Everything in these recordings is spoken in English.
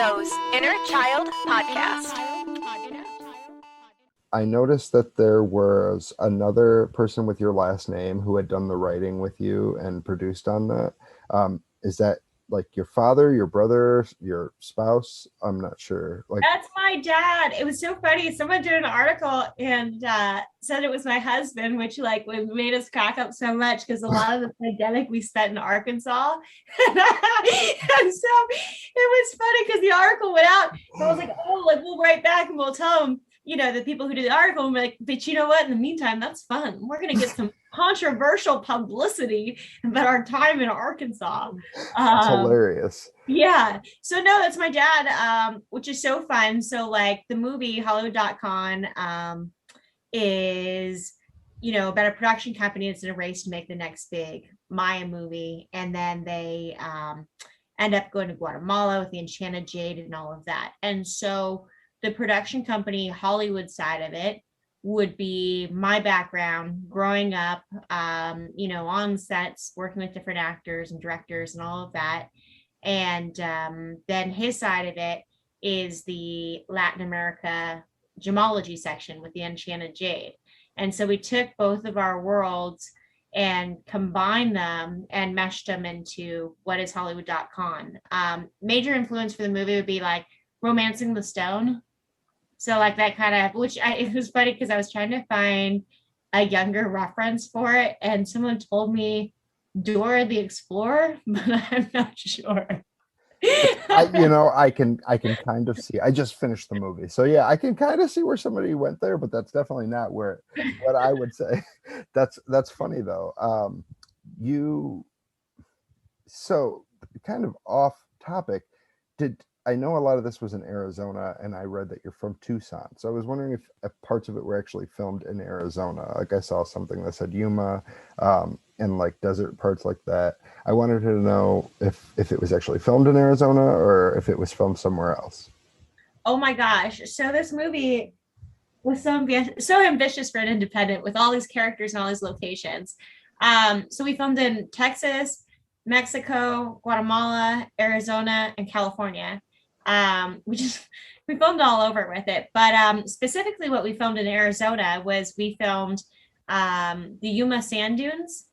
Joe's Inner Child Podcast. I noticed that there was another person with your last name who had done the writing with you and produced on that. Is that like your father, your brother, your spouse? I'm not sure. That's my dad. It was so funny. Someone did an article and said it was my husband, which made us crack up so much because a lot of the pandemic we spent in Arkansas. And so it was funny because the article went out. So I was like, we'll write back and we'll tell them, the people who did the article, and we're like, but you know what? In the meantime, that's fun. We're going to get some controversial publicity about our time in Arkansas. That's hilarious. Yeah. So no, that's my dad, which is so fun. So the movie Hollywood.Con is, about a production company that's in a race to make the next big Mayan movie. And then they end up going to Guatemala with the Enchanted Jade and all of that. And so the production company Hollywood side of it would be my background growing up, on sets, working with different actors and directors and all of that. And then his side of it is the Latin America gemology section with the Enchanted Jade. And so we took both of our worlds and combined them and meshed them into what is Hollywood.Con. Major influence for the movie would be Romancing the Stone. So that kind of, it was funny because I was trying to find a younger reference for it. And someone told me Dora the Explorer, but I'm not sure. I can kind of see. I just finished the movie, so yeah, I can kind of see where somebody went there, but that's definitely not what I would say. That's funny though. So kind of off topic. I know a lot of this was in Arizona, and I read that you're from Tucson. So I was wondering if parts of it were actually filmed in Arizona. I saw something that said Yuma, and desert parts like that. I wanted to know if it was actually filmed in Arizona or if it was filmed somewhere else. Oh my gosh. So this movie was so ambitious for an independent with all these characters and all these locations. So we filmed in Texas, Mexico, Guatemala, Arizona, and California. We filmed all over with it, but specifically what we filmed in Arizona was we filmed the Yuma sand dunes,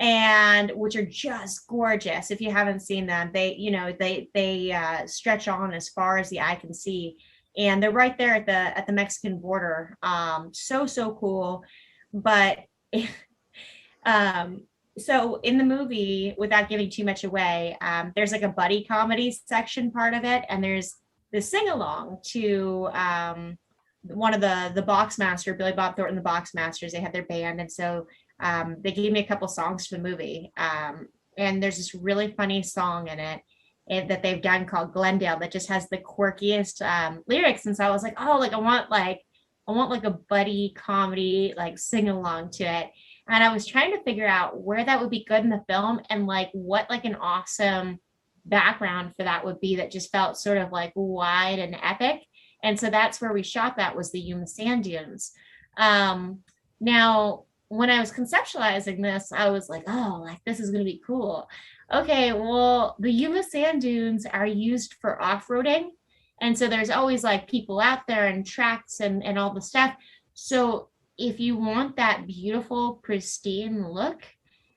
and which are just gorgeous. If you haven't seen them, they stretch on as far as the eye can see, and they're right there at the Mexican border. So cool. But so in the movie, without giving too much away, there's a buddy comedy section part of it, and there's the sing-along to one of the Boxmaster, Billy Bob Thornton, the Boxmasters. They had their band, and so they gave me a couple songs for the movie. And there's this really funny song in it that they've done called Glendale that just has the quirkiest lyrics. And so I was like, I want a buddy comedy sing-along to it. And I was trying to figure out where that would be good in the film and what an awesome background for that would be that just felt sort of wide and epic. And so that's where we shot that, was the Yuma Sand Dunes. Now, when I was conceptualizing this, I was this is going to be cool. Okay, well, the Yuma Sand Dunes are used for off-roading. And so there's always people out there and tracks and all the stuff. So if you want that beautiful, pristine look,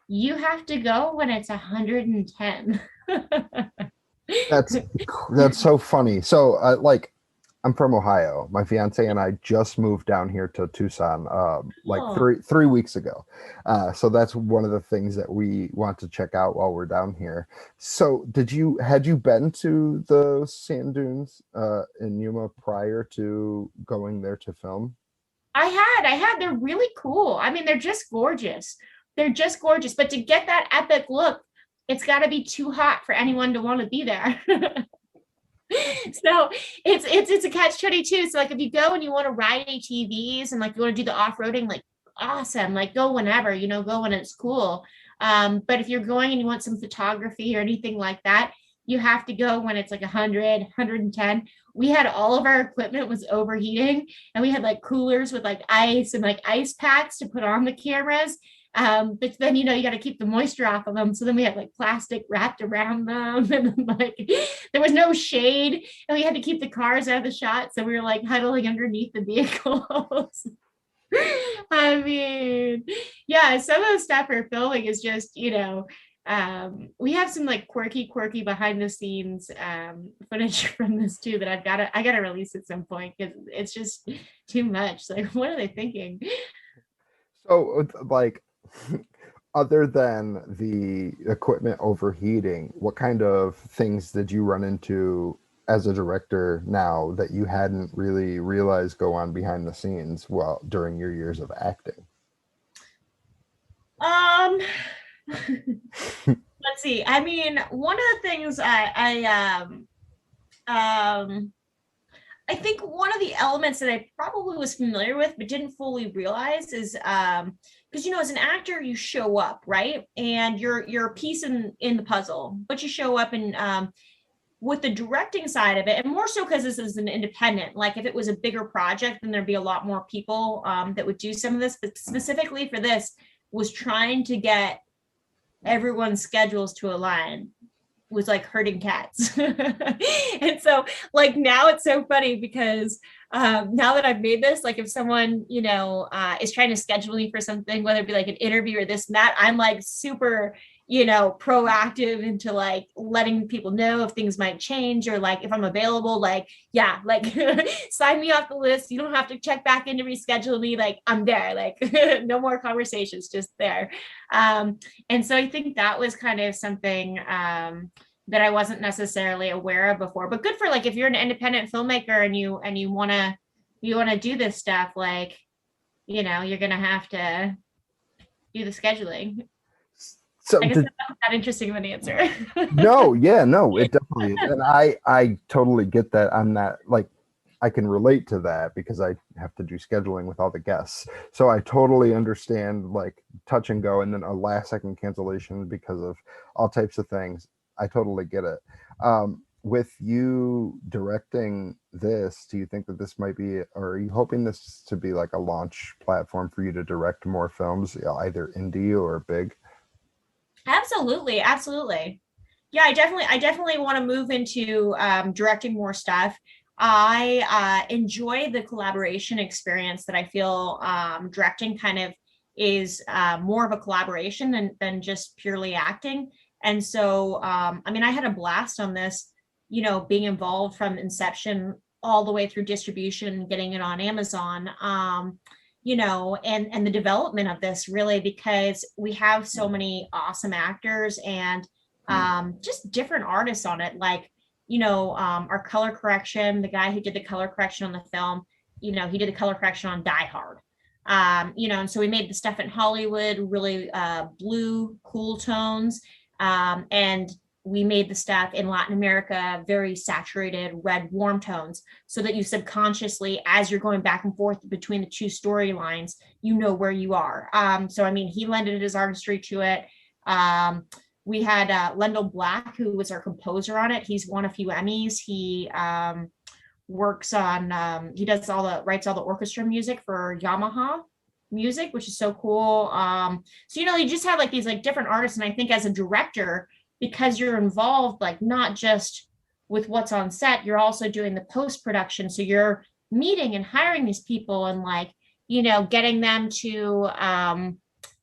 you have to go when it's 110. That's so funny. So I'm from Ohio. My fiance and I just moved down here to Tucson 3 weeks ago. So that's one of the things that we want to check out while we're down here. So had you been to the sand dunes in Yuma prior to going there to film? I had. They're really cool. I mean, they're just gorgeous. But to get that epic look, it's got to be too hot for anyone to want to be there. So it's a catch-22. So if you go and you want to ride ATVs and you want to do the off-roading, awesome. Go whenever, go when it's cool. But if you're going and you want some photography or anything like that, you have to go when it's 100, 110. We had all of our equipment was overheating, and we had coolers with ice and ice packs to put on the cameras. But then, you got to keep the moisture off of them. So then we had like plastic wrapped around them, and then, like there was no shade, and we had to keep the cars out of the shot. So we were like huddling underneath the vehicles. I mean, yeah, some of the stuff we're filming is just, we have some like quirky behind the scenes footage from this too that I gotta release at some point because it's just too much. Like, what are they thinking? So, like, other than the equipment overheating, what kind of things did you run into as a director now that you hadn't really realized go on behind the scenes while during your years of acting? Let's see. I mean, one of the things I think one of the elements that I probably was familiar with but didn't fully realize is because as an actor you show up, right, and you're a piece in the puzzle, but you show up, and with the directing side of it, and more so because this is an independent, like if it was a bigger project then there'd be a lot more people that would do some of this, but specifically for this was trying to get everyone's schedules to align was like herding cats. And so like now it's so funny because now that I've made this, like if someone is trying to schedule me for something, whether it be like an interview or this and that, I'm like super proactive into like letting people know if things might change, or like if I'm available, like yeah, like sign me off the list, you don't have to check back in to reschedule me, like I'm there, like no more conversations, just there. And so I think that was kind of something that I wasn't necessarily aware of before, but good for like if you're an independent filmmaker and you want to do this stuff, like you're gonna have to do the scheduling. So I guess that's not that interesting of an answer. no, it definitely is. And I totally get that. I'm not like, I can relate to that because I have to do scheduling with all the guests. So I totally understand like touch and go and then a last second cancellation because of all types of things. I totally get it. With you directing this, do you think that this might be, or are you hoping this to be like a launch platform for you to direct more films, either indie or big? Absolutely. Yeah, I definitely want to move into directing more stuff. I enjoy the collaboration experience that I feel directing kind of is more of a collaboration than just purely acting. And so, I mean, I had a blast on this, being involved from inception all the way through distribution, getting it on Amazon. And the development of this really, because we have so many awesome actors and just different artists on it. Like, our color correction, the guy who did the color correction on the film, he did the color correction on Die Hard. And so we made the stuff in Hollywood, really blue, cool tones. And we made the stuff in Latin America, very saturated red, warm tones, so that you subconsciously, as you're going back and forth between the two storylines, where you are. So, I mean, he lended his artistry to it. We had Lendl Black, who was our composer on it. He's won a few Emmys. He works on, he writes all the orchestra music for Yamaha music, which is so cool. So, you just have like these like different artists. And I think as a director, because you're involved, like not just with what's on set, you're also doing the post-production. So you're meeting and hiring these people and like, getting them to,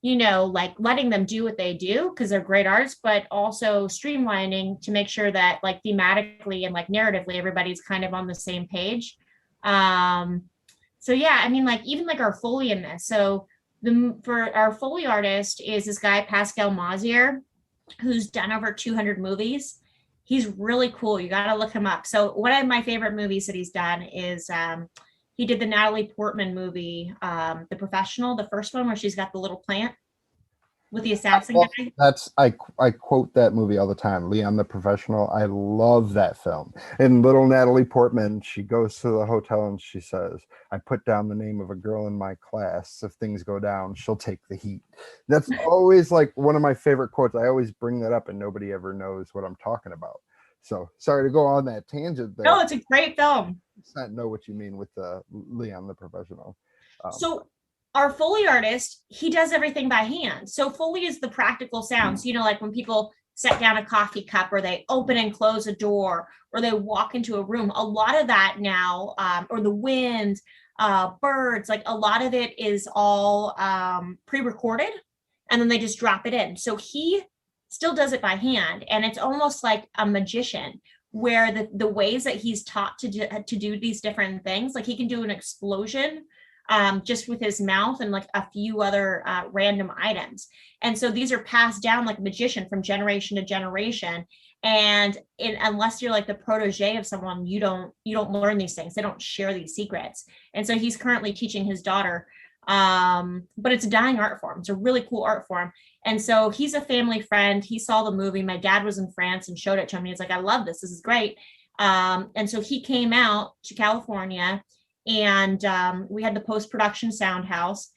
like letting them do what they do because they're great artists, but also streamlining to make sure that like thematically and like narratively, everybody's kind of on the same page. So yeah, I mean, like even like our Foley in this. So for our Foley artist is this guy, Pascal Mazier, who's done over 200 movies. He's really cool. You got to look him up. So one of my favorite movies that he's done is he did the Natalie Portman movie, The Professional, the first one where she's got the little plant with the assassin guy. That's I quote that movie all the time. Leon the Professional. I love that film. And little Natalie Portman, she goes to the hotel and she says, "I put down the name of a girl in my class. If things go down, she'll take the heat." That's always like one of my favorite quotes. I always bring that up and nobody ever knows what I'm talking about. So sorry to go on that tangent there. No, it's a great film. I know what you mean with the Leon the Professional. So our Foley artist, he does everything by hand. So Foley is the practical sounds, like when people set down a coffee cup, or they open and close a door, or they walk into a room. A lot of that now, or the wind, birds, like a lot of it is all pre-recorded, and then they just drop it in. So he still does it by hand, and it's almost like a magician, where the ways that he's taught to do these different things, like he can do an explosion just with his mouth, and like a few other random items. And so these are passed down like a magician from generation to generation. And unless you're like the protege of someone, you don't learn these things. They don't share these secrets. And so he's currently teaching his daughter, but it's a dying art form. It's a really cool art form. And so he's a family friend. He saw the movie. My dad was in France and showed it to him. He's like, I love this. This is great. And so he came out to California, and we had the post-production sound house,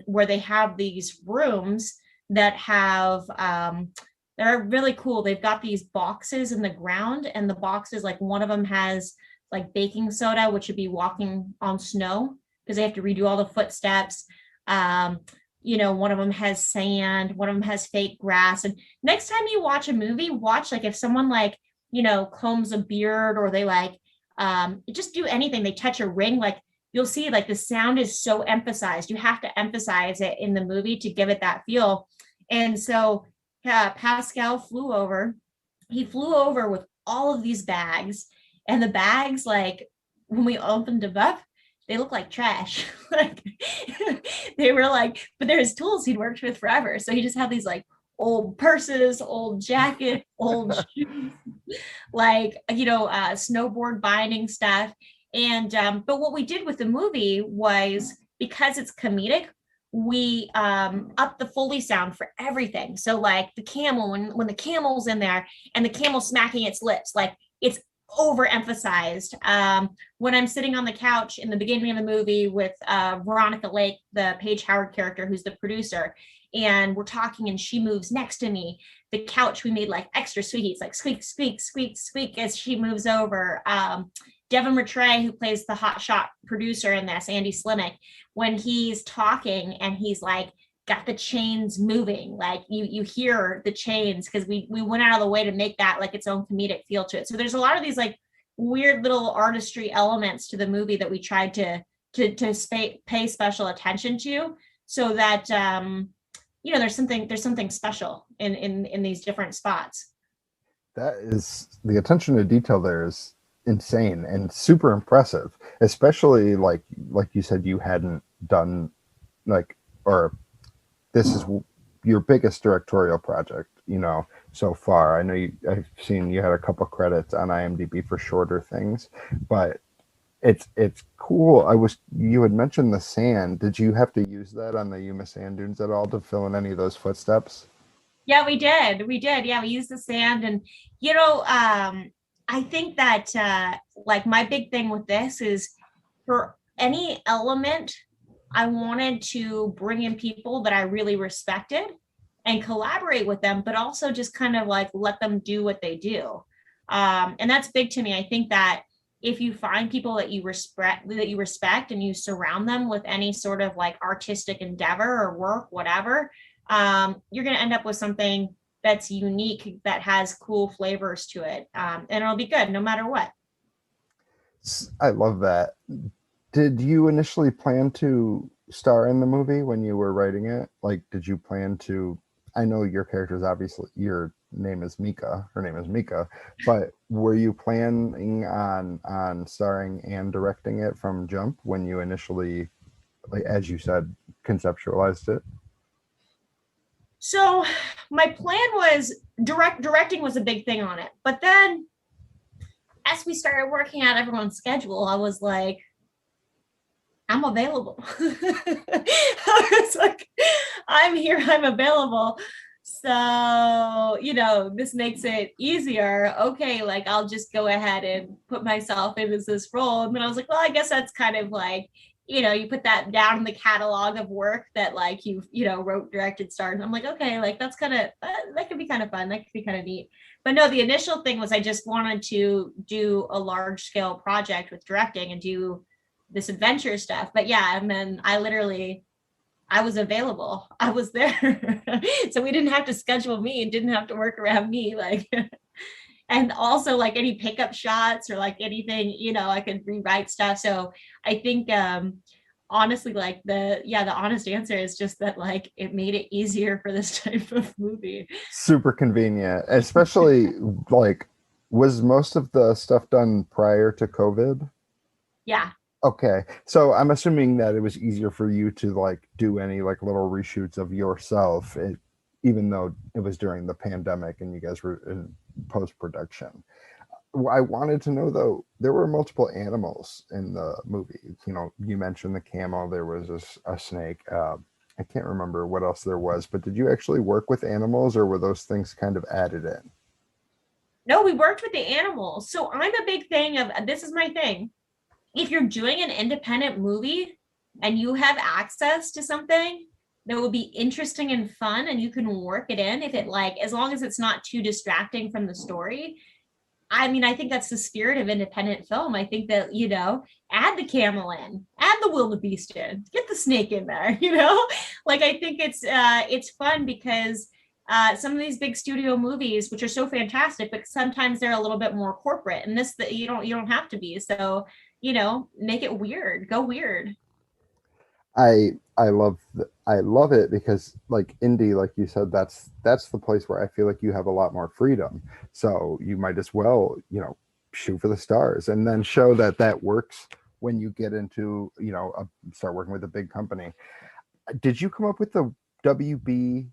where they have these rooms that have, they're really cool. They've got these boxes in the ground, and the boxes, like one of them has like baking soda, which would be walking on snow because they have to redo all the footsteps. One of them has sand, one of them has fake grass. And next time you watch a movie, watch like if someone like, combs a beard, or they like, just do anything, they touch a ring, like you'll see like the sound is so emphasized. You have to emphasize it in the movie to give it that feel. And so Pascal flew over with all of these bags, and the bags, like when we opened them up, they look like trash. Like they were like, but they're his tools he'd worked with forever. So he just had these like old purses, old jacket, old shoes, like, snowboard binding stuff. And, but what we did with the movie was, because it's comedic, we up the Foley sound for everything. So like the camel, when the camel's in there and the camel smacking its lips, like it's overemphasized. When I'm sitting on the couch in the beginning of the movie with Veronica Lake, the Paige Howard character, who's the producer, and we're talking and she moves next to me, the couch, we made like extra squeaky, like squeak, squeak, squeak, squeak as she moves over. Devin Rattray, who plays the hotshot producer in this, Andy Slimick, when he's talking and he's like got the chains moving, like you hear the chains, because we went out of the way to make that like its own comedic feel to it. So there's a lot of these like weird little artistry elements to the movie that we tried to pay special attention to, so that there's something special in these different spots. That is, the attention to detail there is insane and super impressive, especially like you said, you hadn't done or this is your biggest directorial project, so far. I know I've seen you had a couple credits on IMDb for shorter things, but it's cool. You had mentioned the sand. Did you have to use that on the Yuma sand dunes at all to fill in any of those footsteps? Yeah, we did. Yeah, we used the sand. And, I think that like my big thing with this is, for any element, I wanted to bring in people that I really respected and collaborate with them, but also just kind of like let them do what they do. And that's big to me. I think that if you find people that you respect and you surround them with any sort of like artistic endeavor or work, whatever, you're going to end up with something that's unique, that has cool flavors to it. And it'll be good no matter what. I love that. Did you initially plan to star in the movie when you were writing it? Like, did you plan to, I know your character's obviously, your name is Mika, her name is Mika, but were you planning on starring and directing it from jump when you initially, like, as you said, conceptualized it? So my plan was directing was a big thing on it. But then as we started working out everyone's schedule, I was like, I'm available. I was like, I'm here, I'm available. So, this makes it easier. Okay, like I'll just go ahead and put myself in as this role. And then I was like, well, I guess that's kind of like, you put that down in the catalog of work that like you wrote, directed, starred. And I'm like, okay, like that's kind of, that could be kind of fun. That could be kind of neat. But no, the initial thing was I just wanted to do a large scale project with directing and do this adventure stuff. But yeah, and then I was available. I was there. So we didn't have to schedule me and didn't have to work around me. Like, and also like any pickup shots or like anything, I could rewrite stuff. So I think honestly, like the honest answer is just that like it made it easier for this type of movie. Super convenient, especially like, was most of the stuff done prior to COVID? Yeah. Okay, so I'm assuming that it was easier for you to like do any like little reshoots of yourself, even though it was during the pandemic and you guys were in post production. I wanted to know though, there were multiple animals in the movie. You mentioned the camel. There was a snake. I can't remember what else there was, but did you actually work with animals, or were those things kind of added in? No, we worked with the animals. So I'm a big thing of this is my thing. If you're doing an independent movie and you have access to something that will be interesting and fun and you can work it in, if it like, as long as it's not too distracting from the story. I mean, I think that's the spirit of independent film. I think that, add the camel in, add the wildebeest in, get the snake in there, like, I think it's fun because some of these big studio movies, which are so fantastic, but sometimes they're a little bit more corporate, and this that you don't have to be. So, make it weird, go weird. I love it because like indie, like you said, that's the place where I feel like you have a lot more freedom. So you might as well, shoot for the stars and then show that works when you get into, start working with a big company. Did you come up with the WB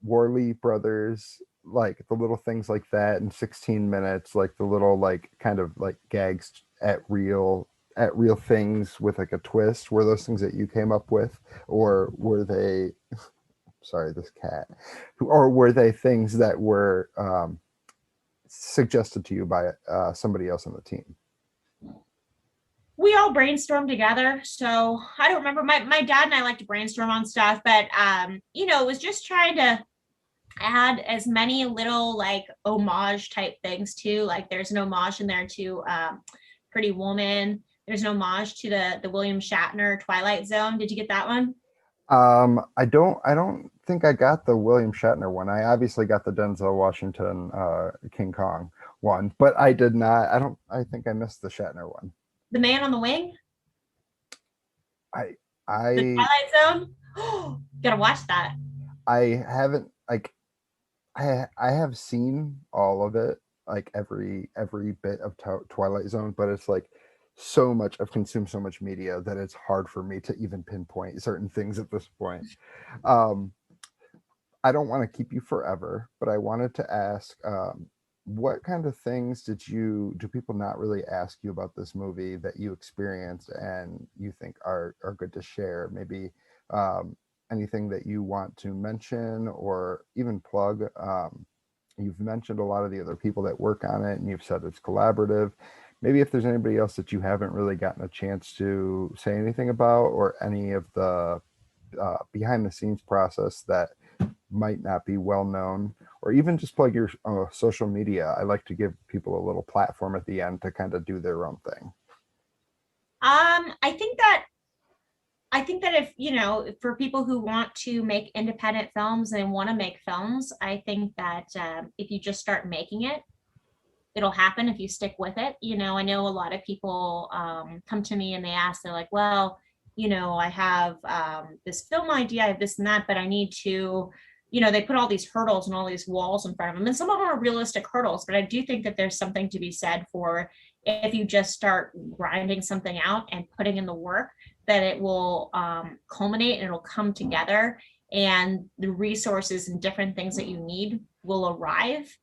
Worley brothers, like the little things like that in 16 minutes, like the little like kind of like gags at real things with like a twist? Were those things that you came up with, or were they sorry, this cat, or were they things that were suggested to you by somebody else on the team? We all brainstormed together. So I don't remember, my dad and I like to brainstorm on stuff, but it was just trying to add as many little like homage type things too. Like there's an homage in there to Pretty Woman. There's an homage to the William Shatner Twilight Zone. Did you get that one? I don't think I got the William Shatner one. I obviously got the Denzel Washington King Kong one, but I did not. I think I missed the Shatner one. The Man on the Wing? I The Twilight Zone? Gotta watch that. I haven't like I have seen all of it, like every bit of Twilight Zone, but it's like so much. I've consumed so much media that it's hard for me to even pinpoint certain things at this point. Um, I don't want to keep you forever, but I wanted to ask, what kind of things do people not really ask you about this movie that you experienced and you think are good to share? Maybe anything that you want to mention or even plug. You've mentioned a lot of the other people that work on it, and you've said it's collaborative. Maybe if there's anybody else that you haven't really gotten a chance to say anything about, or any of the behind the scenes process that might not be well known, or even just plug your social media. I like to give people a little platform at the end to kind of do their own thing. I think that if, for people who want to make independent films and want to make films, I think that if you just start making it, it'll happen if you stick with it. I know a lot of people come to me and they're like, well, I have this film idea, I have this and that, but I need to, they put all these hurdles and all these walls in front of them. And some of them are realistic hurdles, but I do think that there's something to be said for if you just start grinding something out and putting in the work, that it will culminate and it'll come together, and the resources and different things that you need will arrive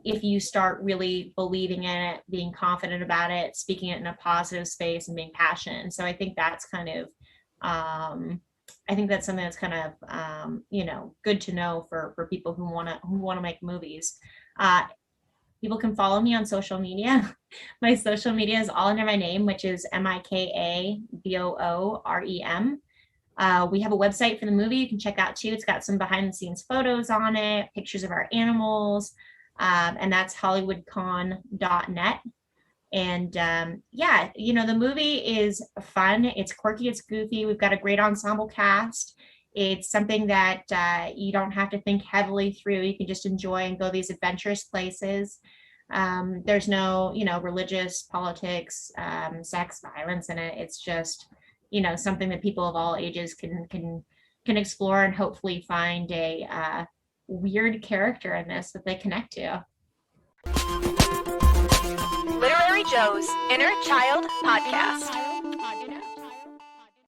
if you start really believing in it, being confident about it, speaking it in a positive space, and being passionate. And so I think that's kind of I think that's something that's kind of good to know for people who want to make movies. People can follow me on social media. My social media is all under my name, which is Mika Boorem. We have a website for the movie you can check out too. It's got some behind the scenes photos on it, pictures of our animals, and that's Hollywood.Con.net. And yeah, the movie is fun. It's quirky. It's goofy. We've got a great ensemble cast. It's something that you don't have to think heavily through. You can just enjoy and go these adventurous places. There's no, religious politics, sex, violence in it. It's just, something that people of all ages can explore and hopefully find a weird character in this that they connect to. Literary Joe's Inner Child Podcast.